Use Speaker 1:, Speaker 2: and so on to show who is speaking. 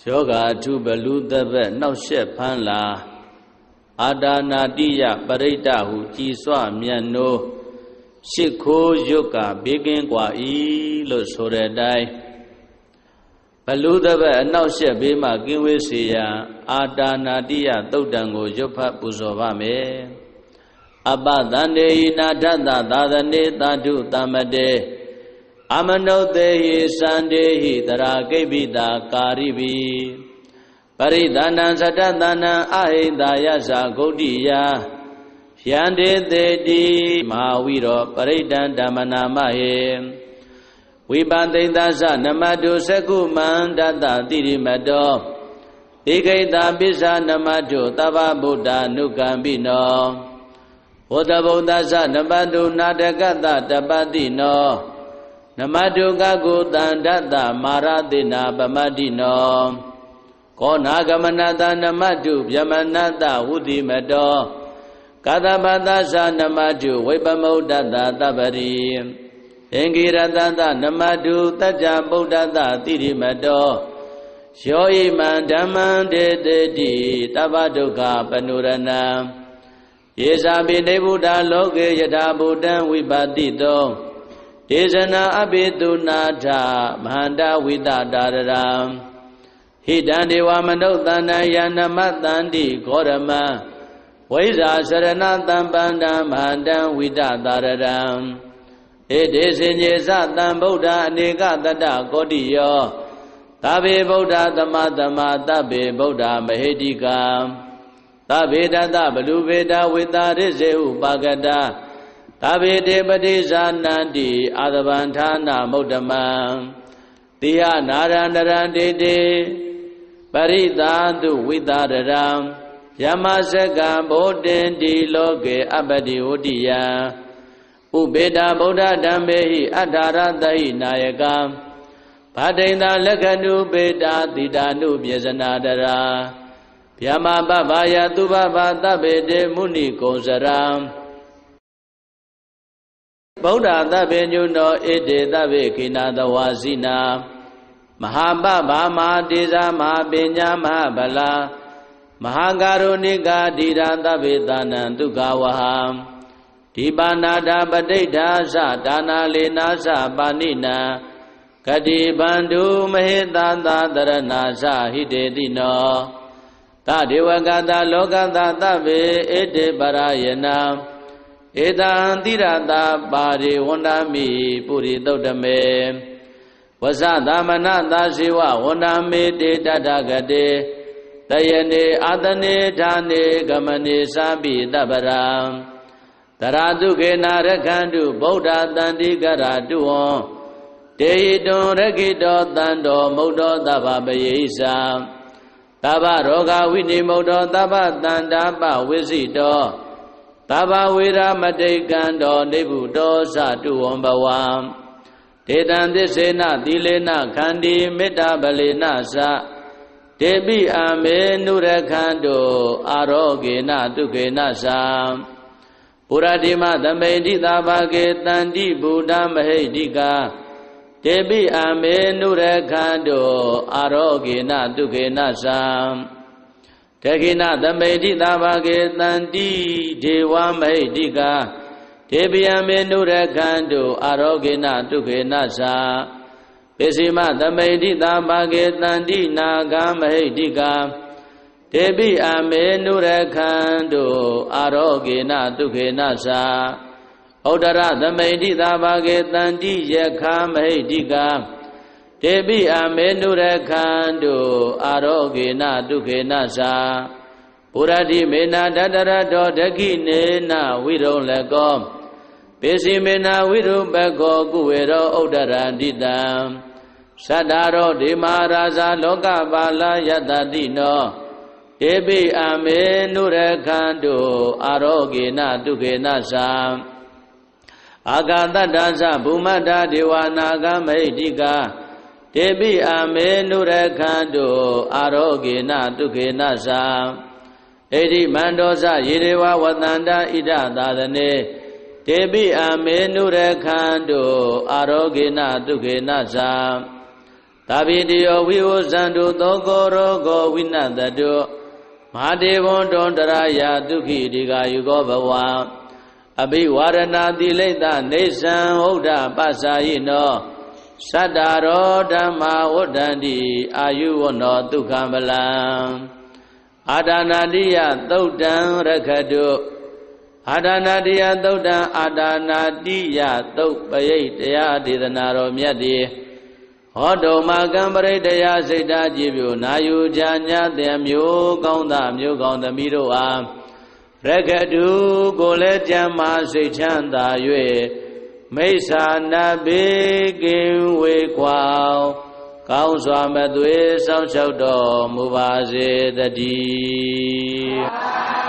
Speaker 1: ယောဂအထုဘလူသဘက်နှောက်ရှက်ဖမ်းလာအာဒါနာတိယပရိဒ္ဒဟုကြည်စွမြတ်နိုးရှစ်ခိုးရွတ်ကဘေးကင်းกว่าဤလို့ဆိုတဲ့အတိုင်းဘလူသဘက်အနှောက်ရှက်ဘေးမှကင်းဝေးစေရန်အာဒါနာတိယသုတ်တံကိုရွတ်ဖတ်ပူဇော်ပါမယ်အပသန္တေဟိနာထသသာသနေသာဓုသမ္မတေအမနုသေဟိစန္ဒေဟိတရာကိဗ္ဗိတာကာရိဘိပရိသန္နံသတ္တသန္နံအဟိတယသဂုဋ္ဌိယယန္တေတေတိမဟာဝိရောပရိဒံဓမ္မနာမဟေဝိပသိတ္တသနမတုသကုမန္တတတိရိမတောဧကိတပိစ္ဆာနမတုသဗ္ဗဗုဒ္ဓ ानु ကံပိနောဝတ္တဗုဒ္ဓသနမတုနာတကတတပတိနောနမတုကကုတန္တတမာရတိနာပမတ္တိနောကောနာဂမနတနမတုဗျမနတဝုတိမတောကတပတသနမတုဝိပမုဒ္ဒတသဗ္ဗရိအင်္ဂိရတတနမတုတัจ जा ဗုဒ္ဓတတိရိမတောယောဣမံဓမ္မံဒေတေတိတဗ္ဗဒုက္ခပနုရဏံယေဇာပိနေဗုဒ္ဓလောကေယထာဗုဒ္ဓံဝိပါတိတောဒေဇနာအဘိတုနာထမဟန္တဝိတတာရရံဟိတံဒေဝမနုဿန္တယနမတန္တိဂောရမံဝိဇာစရဏတံပန္တံမဟန္တံဝိတတာရရံဧတေစင်ညေသတံဗုဒ္ဓအနေကတတကောတိယောသဗ္ဗေဗုဒ္ဓသမသမသဗ္ဗေဗုဒ္ဓမဟေတိကံသဗ္ဗေတတဘလူဗေဒဝေတာရိစေဥပါကတသဗ္ဗေတေပတိဇာနန္တိအာသဗန္ဌာနာမုဒ္ဓမံတိယနာရန္တရံတေတေပရိသာတုဝိတာရရံယမစကံဗောတင်တိလောကေအပ္ပတိဝတ္တိယံဥပေတဗုဒ္ဓဓမ္မေဟိအထာရတဟိနာယကံဗဒိန္တလက္ခဏုပေတာတိတာနုပြေဇနာတရာဗျမပဗာယသူဘဗသဗ္ဗေတေမုဏိကုံစရံဗုဒ္ဓသဗ္ဗညုနောဣတေသဗ္ဗေခိနာတဝါစီနာမဟာပဗာမဟာတေဇာမဟာပညာမဟာဗလာမဟာကာရုဏိကာဓိရာသဗ္ဗေသာနံဒုက္ခဝဟံဒီပါဏာဒပဋိဌာသဒါနာလေနာသပါဏိနံဂတိဗန္ဓုမဟေတသာတရဏာသဟိတေတိနောသဒေဝကတလောကတသဗ္ဗေဧတေပရယနာဧတံတိရတာပါရိဝန္ဒမိပုရိသုတ်တမေဝဇသမနသာဇေဝဝန္ဒမေတေတတဂတေတယနေအာတနေဌာနေဂမနေသာပိတပရံတရာတုခေနာရခန္တုဗုဒ္ဓတန္တိကရတုဝံတေဟိတုံရခိတောတန္တောမုဒ္ဒောသဗ္ဗပယေသံသဗ္ဗရောဂဝိနိမုဒ္ဒောသဗ္ဗတန္တာပဝိစိတောသဗ္ဗဝေရမတိကံတောနိဗ္ဗုတောသတုဝံဘဝံဒေတံသစ္စေနသီလေနခန္တီမေတ္တာပလေနသတေပိအမေနုရခန္တုအာရောဂေနဒုက္ခေနသံပုရတိမသမိဋ္ဌိသာဘာကေတန္တိဗုဒ္ဓမဟိတိကာတေပိအမေနုရခန္တုအာရောဂေနဒုက္ခေနသံတခိနသမိဋ္ဌိသာဘာကေတန္တိဒေဝမဟိတိကာတေပိယမေနုရခန္တုအာရောဂေနဒုက္ခေနသံပိစိမသမိဋ္ဌိသာဘာကေတန္တိနာဂမဟိတိကာတေပိအမေနုရခန္တုအာရောဂေနဒုက္ခေနသံဩဒရသမိဋ္ဌိသာဘာကေတန္တိယခာမဟိတိကာတေပိအမေနုရခန္တုအာရောဂေနဒုက္ခေနသံပုရတိမေနတတရတောဒခိနေနဝိရုံလကောပိစိမေနဝိရုပကောကုဝေရောဩဒရန္တိတံသတ္တရောဒေမဟာရာဇာလောကပါလယတတိနောတေပိအမေနုရခန္တုအာရောဂေနဒုက္ခေနသံအာဂတတ္တသဗုမတ္တဒေဝနာဂမဟိတိကာတေပိအမေနုရခန္တုအာရောဂေနဒုက္ခေနသံဣတိမန္တောသယေရေဝဝတန္တဣဒသာသနေတေပိအမေနုရခန္တုအာရောဂေနဒုက္ခေနသံ သာဘိတယောဝိဝဇန္တုသောကောရောဂောဝိနတတုမဟာဒေဝံတွန်တရာယဒုက္ခိဒီဃာယုကောဘဝအဘိဝရဏတိလိတနေသံဟုတ်တာပသယိနောသတ္တရောဓမ္မာဝဋ္ဌန္တိအာယုဝနောဒုက္ခမလံအာဒါနာတိယသုတ်တံရခတုအာဒါနာတိယသုတ်တံအာဒါနာတိယသုတ်ပရိတ်တရားဒေသနာတော်မြတ်တိဟောတုံမကံပရိတ်တရားစိတ်ဓာကြည်ပြုနာယူကြညာတဲ့မျိုးကောင်းသားမျိုးကောင်းသမီးတို့အားရခတုကိုလည်းကြမ်းမာစိတ်ချမ်းသာ၍မိစ္ဆာနာဘေကင်ဝေခွာကောင်းစွာမသွေစောင့်ရှောက်တော်မူပါစေတည်း